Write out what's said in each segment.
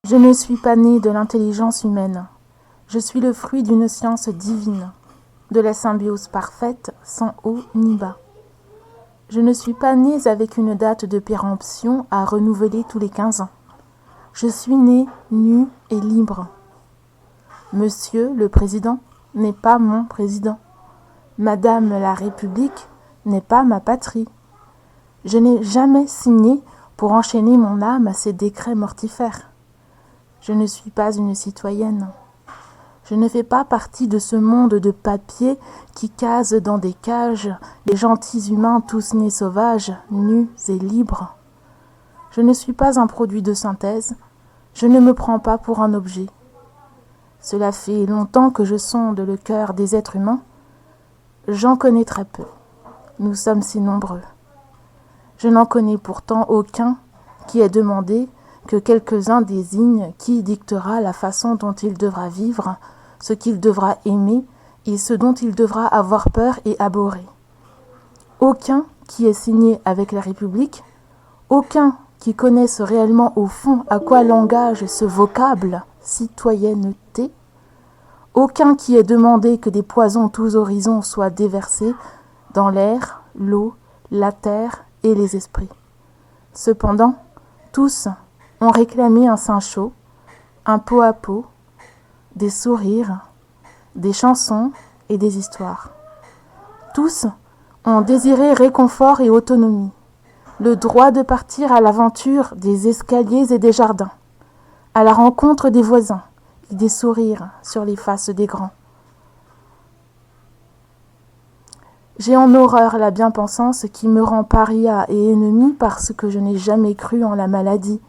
Je ne suis pas né de l'intelligence humaine. Je suis le fruit d'une science divine, de la symbiose parfaite, sans haut ni bas. Je ne suis pas né avec une date de péremption à renouveler tous les 15 ans. Je suis né nu et libre. Monsieur le Président n'est pas mon président. Madame la République n'est pas ma patrie. Je n'ai jamais signé pour enchaîner mon âme à ces décrets mortifères. Je ne suis pas une citoyenne. Je ne fais pas partie de ce monde de papier qui case dans des cages les gentils humains tous nés sauvages, nus et libres. Je ne suis pas un produit de synthèse. Je ne me prends pas pour un objet. Cela fait longtemps que je sonde le cœur des êtres humains. J'en connais très peu. Nous sommes si nombreux. Je n'en connais pourtant aucun qui ait demandé que quelques-uns désignent qui dictera la façon dont il devra vivre, ce qu'il devra aimer et ce dont il devra avoir peur et abhorrer. Aucun qui ait signé avec la République, aucun qui connaisse réellement au fond à quoi l'engage ce vocable « citoyenneté », aucun qui ait demandé que des poisons tous horizons soient déversés dans l'air, l'eau, la terre et les esprits. Cependant, tous ont réclamé un sein chaud, un pot à pot, des sourires, des chansons et des histoires. Tous ont désiré réconfort et autonomie, le droit de partir à l'aventure des escaliers et des jardins, à la rencontre des voisins et des sourires sur les faces des grands. J'ai en horreur la bien-pensance qui me rend paria et ennemi parce que je n'ai jamais cru en la maladie,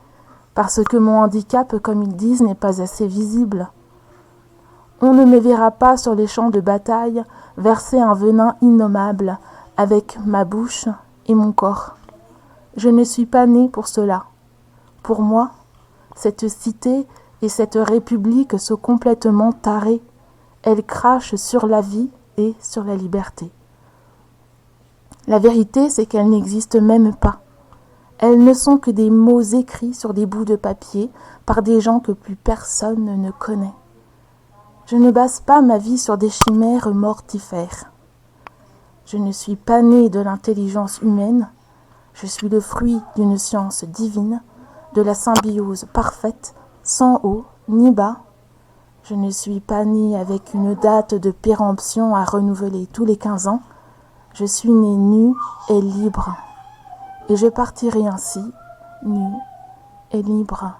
parce que mon handicap, comme ils disent, n'est pas assez visible. On ne me verra pas sur les champs de bataille verser un venin innommable avec ma bouche et mon corps. Je ne suis pas né pour cela. Pour moi, cette cité et cette république sont complètement tarées. Elles crachent sur la vie et sur la liberté. La vérité, c'est qu'elles n'existent même pas. Elles ne sont que des mots écrits sur des bouts de papier par des gens que plus personne ne connaît. Je ne base pas ma vie sur des chimères mortifères. Je ne suis pas né de l'intelligence humaine. Je suis le fruit d'une science divine, de la symbiose parfaite, sans haut ni bas. Je ne suis pas né avec une date de péremption à renouveler tous les 15 ans. Je suis né nu et libre. Et je partirai ainsi, nu et libre.